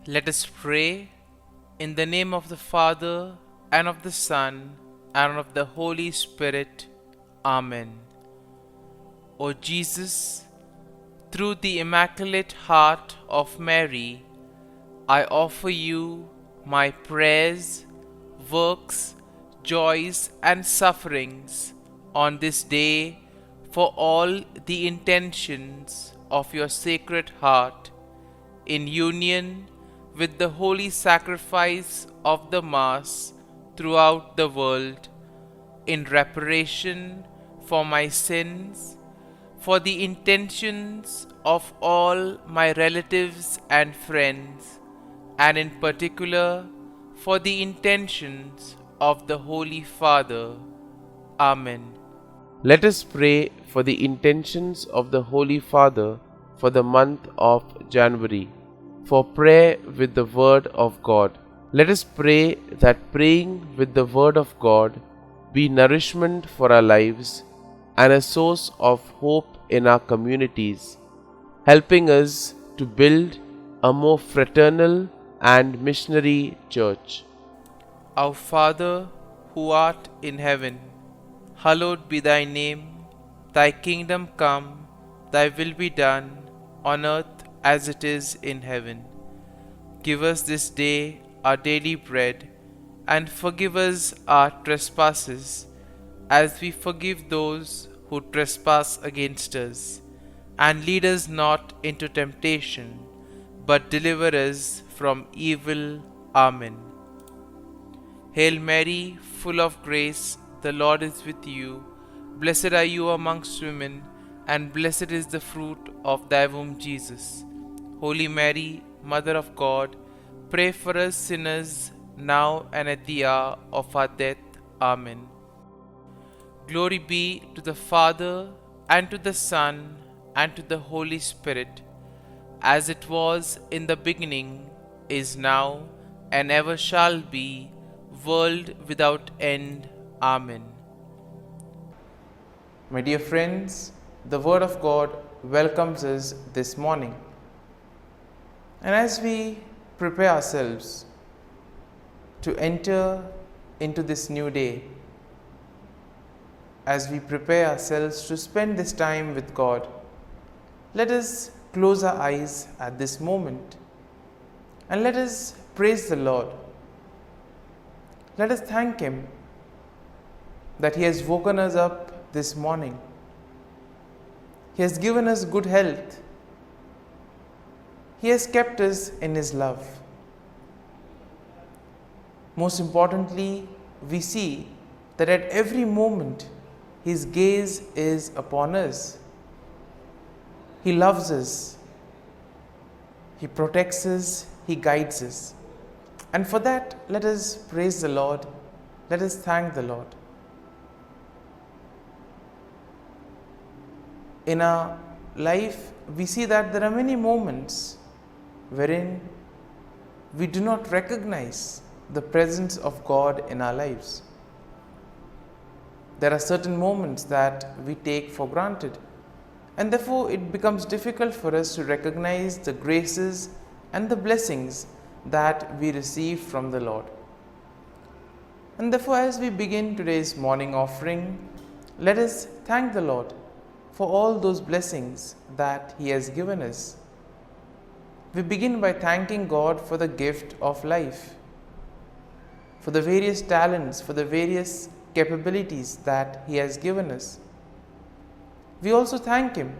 Let us pray in the name of the Father, and of the Son, and of the Holy Spirit. Amen. O Jesus, through the Immaculate Heart of Mary, I offer you my prayers, works, joys, and sufferings on this day for all the intentions of your Sacred Heart, in union with the holy sacrifice of the Mass throughout the world, in reparation for my sins, for the intentions of all my relatives and friends, and in particular for the intentions of the Holy Father. Amen. Let us pray for the intentions of the Holy Father for the month of January, for prayer with the Word of God. Let us pray that praying with the Word of God be nourishment for our lives and a source of hope in our communities, helping us to build a more fraternal and missionary church. Our Father, who art in heaven, hallowed be thy name. Thy kingdom come, thy will be done, on earth as it is in heaven. Give us this day our daily bread, and forgive us our trespasses, as we forgive those who trespass against us. And lead us not into temptation, but deliver us from evil. Amen. Hail Mary, full of grace, the Lord is with you. Blessed are you amongst women, and blessed is the fruit of thy womb, Jesus. Holy Mary, Mother of God, pray for us sinners, now and at the hour of our death. Amen. Glory be to the Father, and to the Son, and to the Holy Spirit, as it was in the beginning, is now, and ever shall be, world without end. Amen. My dear friends, the Word of God welcomes us this morning. And as we prepare ourselves to enter into this new day, as we prepare ourselves to spend this time with God, let us close our eyes at this moment and let us praise the Lord. Let us thank Him that He has woken us up this morning. He has given us good health. He has kept us in His love. Most importantly, we see that at every moment His gaze is upon us. He loves us. He protects us. He guides us. And for that, let us praise the Lord. Let us thank the Lord. In our life, we see that there are many moments wherein we do not recognize the presence of God in our lives. There are certain moments that we take for granted, and therefore it becomes difficult for us to recognize the graces and the blessings that we receive from the Lord. And therefore, as we begin today's morning offering, let us thank the Lord for all those blessings that He has given us. We begin by thanking God for the gift of life, for the various talents, for the various capabilities that He has given us. We also thank Him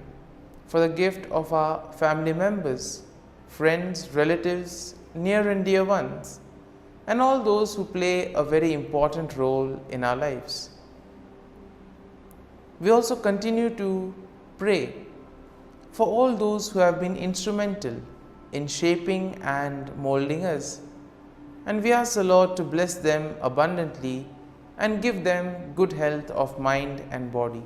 for the gift of our family members, friends, relatives, near and dear ones, and all those who play a very important role in our lives. We also continue to pray for all those who have been instrumental in shaping and molding us, and we ask the Lord to bless them abundantly and give them good health of mind and body.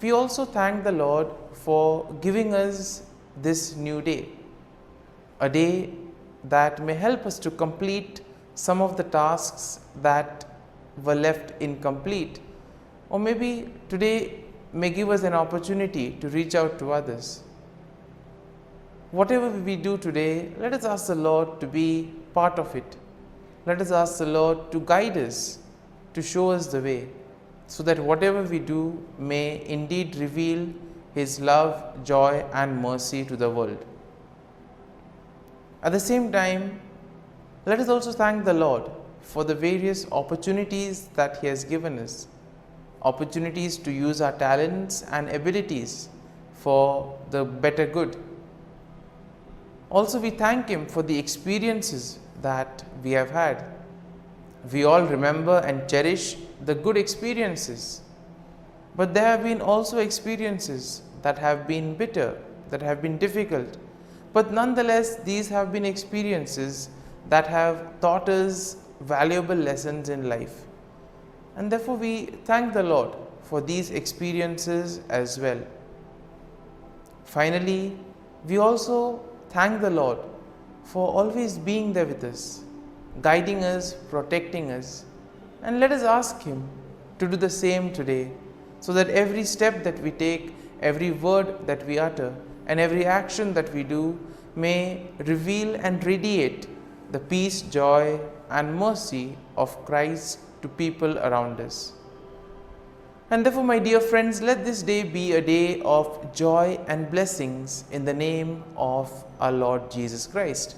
We also thank the Lord for giving us this new day, a day that may help us to complete some of the tasks that were left incomplete, or maybe today may give us an opportunity to reach out to others. whatever we do today, let us ask the Lord to be part of it. Let us ask the Lord to guide us, to show us the way, so that whatever we do may indeed reveal His love, joy and mercy to the world. At the same time, let us also thank the Lord for the various opportunities that He has given us, opportunities to use our talents and abilities for the better good. Also, we thank Him for the experiences that we have had. We all remember and cherish the good experiences, but there have been also experiences that have been bitter, that have been difficult, but nonetheless these have been experiences that have taught us valuable lessons in life, and therefore we thank the Lord for these experiences as well. Finally, we also thank the Lord for always being there with us, guiding us, protecting us, and let us ask Him to do the same today, so that every step that we take, every word that we utter, and every action that we do may reveal and radiate the peace, joy and mercy of Christ to people around us. And therefore, my dear friends, let this day be a day of joy and blessings in the name of our Lord Jesus Christ.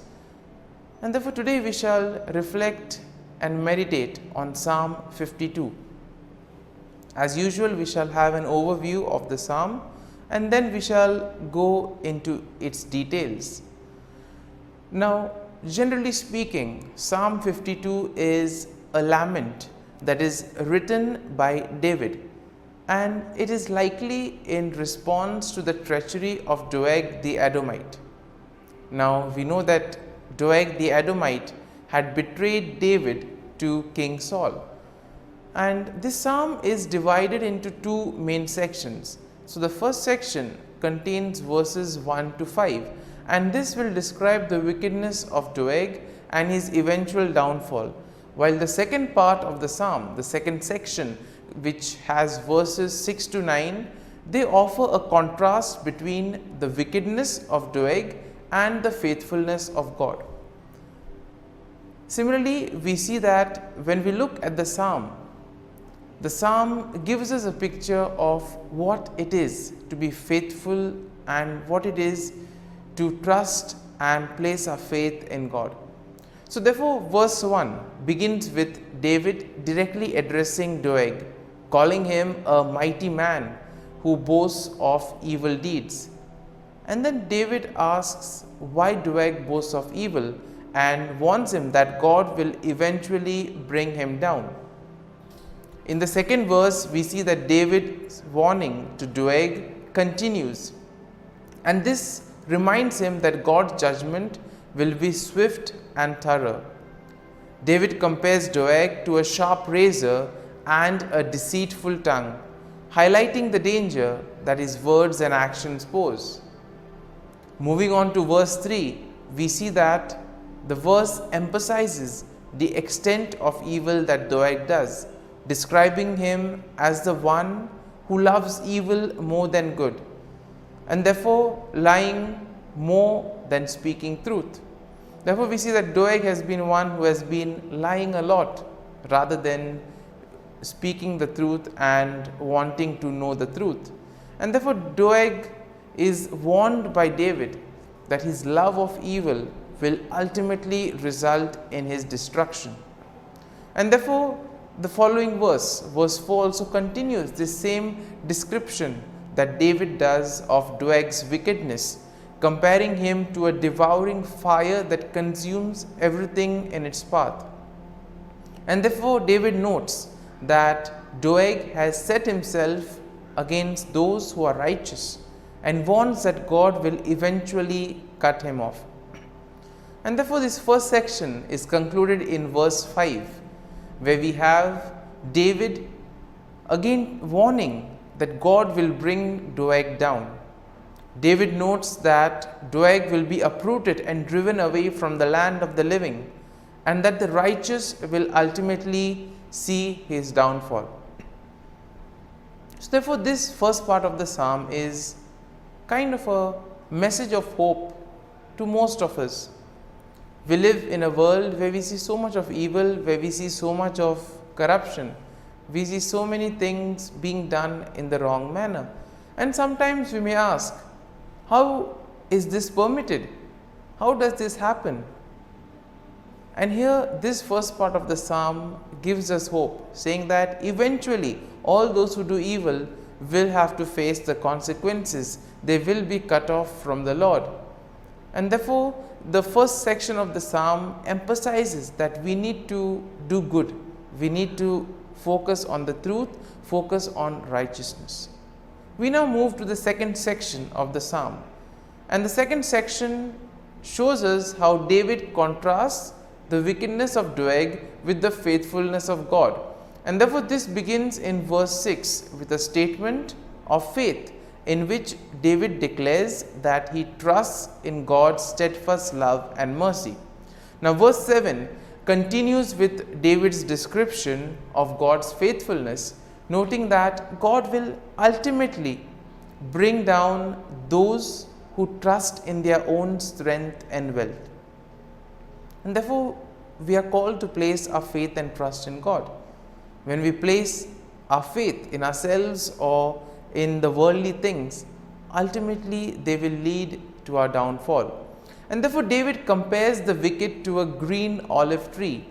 And therefore, today we shall reflect and meditate on Psalm 52. As usual, we shall have an overview of the psalm and then we shall go into its details. Now, generally speaking, Psalm 52 is a lament that is written by David, and it is likely in response to the treachery of Doeg the Edomite. Now, we know that Doeg the Edomite had betrayed David to King Saul, and this psalm is divided into two main sections. So, the first section contains verses 1 to 5, and this will describe the wickedness of Doeg and his eventual downfall, while the second part of the psalm, the second section, which has verses 6 to 9, they offer a contrast between the wickedness of Doeg and the faithfulness of God. Similarly, we see that when we look at the psalm gives us a picture of what it is to be faithful and what it is to trust and place our faith in God. So therefore, verse 1 begins with David directly addressing Doeg, calling him a mighty man who boasts of evil deeds. And then David asks why Doeg boasts of evil and warns him that God will eventually bring him down. In the second verse, we see that David's warning to Doeg continues, and this reminds him that God's judgment will be swift and thorough. David compares Doeg to a sharp razor and a deceitful tongue, highlighting the danger that his words and actions pose. Moving on to verse 3, we see that the verse emphasizes the extent of evil that Doeg does, describing him as the one who loves evil more than good, and therefore lying more than speaking truth. Therefore, we see that Doeg has been one who has been lying a lot rather than speaking the truth and wanting to know the truth. And therefore, Doeg is warned by David that his love of evil will ultimately result in his destruction. And therefore, the following verse 4 also continues this same description that David does of Doeg's wickedness, comparing him to a devouring fire that consumes everything in its path. And therefore, David notes that Doeg has set himself against those who are righteous and warns that God will eventually cut him off. And therefore, this first section is concluded in verse 5, where we have David again warning that God will bring Doeg down. David notes that Doeg will be uprooted and driven away from the land of the living, and that the righteous will ultimately see his downfall. So therefore, this first part of the psalm is kind of a message of hope to most of us. We live in a world where we see so much of evil, where we see so much of corruption. We see so many things being done in the wrong manner. And sometimes we may ask, how is this permitted? How does this happen? And here, this first part of the psalm gives us hope, saying that eventually all those who do evil will have to face the consequences. They will be cut off from the Lord. And therefore, the first section of the psalm emphasizes that we need to do good. We need to focus on the truth, focus on righteousness. We now move to the second section of the psalm. And the second section shows us how David contrasts the wickedness of Doeg with the faithfulness of God. And therefore, this begins in verse 6 with a statement of faith in which David declares that he trusts in God's steadfast love and mercy. Now, verse 7 continues with David's description of God's faithfulness, noting that God will ultimately bring down those who trust in their own strength and wealth. And therefore, we are called to place our faith and trust in God. When we place our faith in ourselves or in the worldly things, ultimately they will lead to our downfall. And therefore, David compares the wicked to a green olive tree,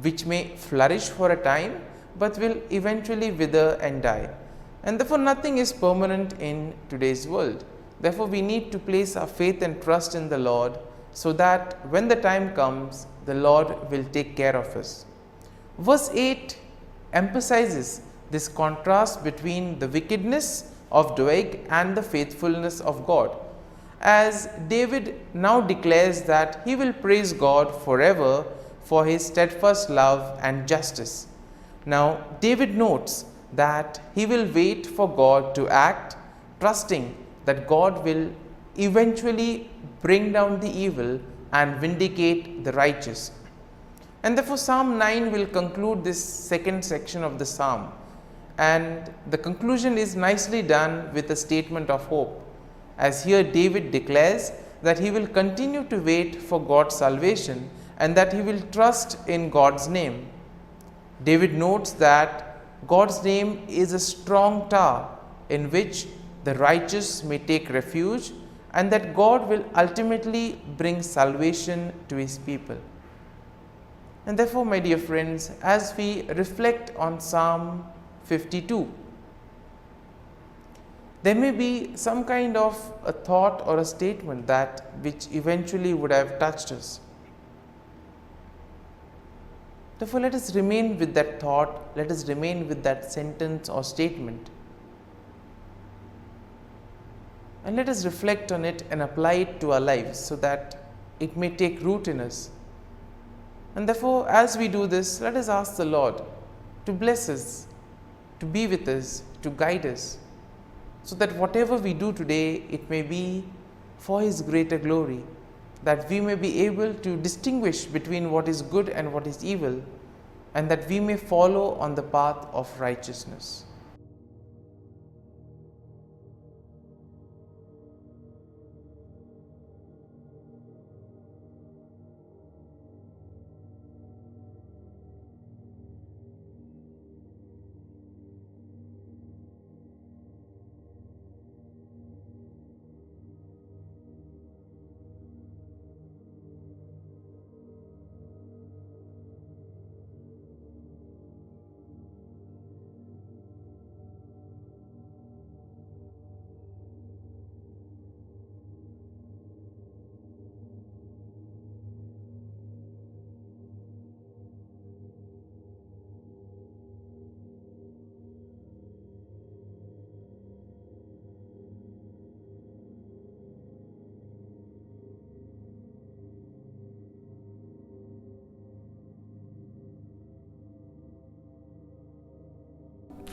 which may flourish for a time, but will eventually wither and die. And therefore, nothing is permanent in today's world. Therefore, we need to place our faith and trust in the Lord, so that when the time comes, the Lord will take care of us. Verse 8 emphasizes this contrast between the wickedness of Doeg and the faithfulness of God, as David now declares that he will praise God forever for his steadfast love and justice. Now, David notes that he will wait for God to act, trusting that God will eventually bring down the evil and vindicate the righteous. And therefore, Psalm 9 will conclude this second section of the psalm. And the conclusion is nicely done with a statement of hope, as here David declares that he will continue to wait for God's salvation and that he will trust in God's name. David notes that God's name is a strong tower in which the righteous may take refuge, and that God will ultimately bring salvation to his people. And therefore, my dear friends, as we reflect on Psalm 52, there may be some kind of a thought or a statement that which eventually would have touched us. Therefore, let us remain with that thought, let us remain with that sentence or statement. And let us reflect on it and apply it to our lives so that it may take root in us. And therefore, as we do this, let us ask the Lord to bless us, to be with us, to guide us, so that whatever we do today, it may be for His greater glory, that we may be able to distinguish between what is good and what is evil, and that we may follow on the path of righteousness.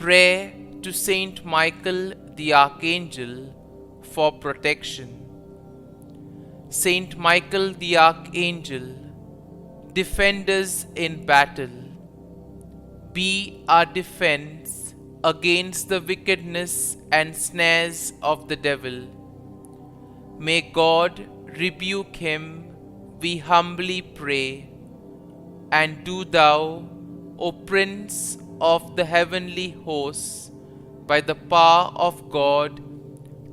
Prayer to Saint Michael the Archangel for protection. Saint Michael the Archangel, defend us in battle. Be our defense against the wickedness and snares of the devil. May God rebuke him, we humbly pray. And do thou, O Prince of the heavenly hosts, by the power of God,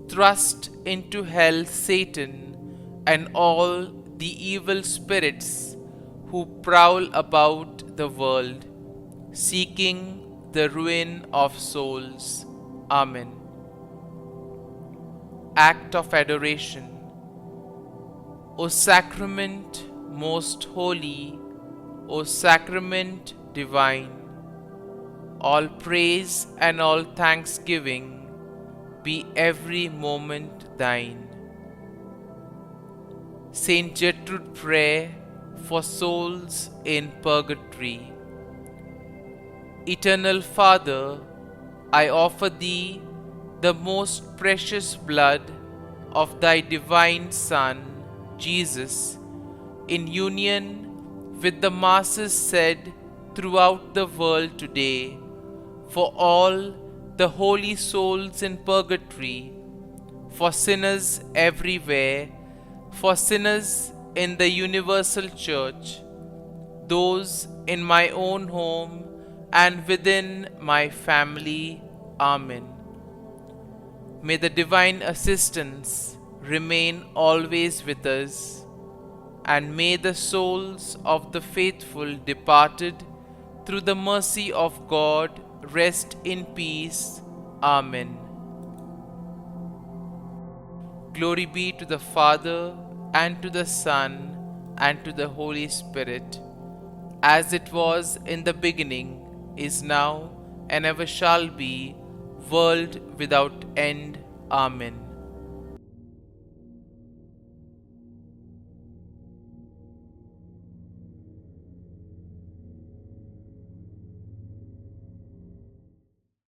thrust into hell Satan and all the evil spirits who prowl about the world, seeking the ruin of souls. Amen. Act of Adoration. O Sacrament most holy, O Sacrament divine, all praise and all thanksgiving be every moment thine. Saint Gertrude Prayer for souls in purgatory. Eternal Father, I offer Thee the most precious blood of Thy divine Son, Jesus, in union with the masses said throughout the world today, for all the holy souls in purgatory, for sinners everywhere, for sinners in the universal church, those in my own home and within my family. Amen. May the divine assistance remain always with us, and may the souls of the faithful departed through the mercy of God rest in peace. Amen. Glory be to the Father, and to the Son, and to the Holy Spirit, as it was in the beginning, is now, and ever shall be, world without end. Amen.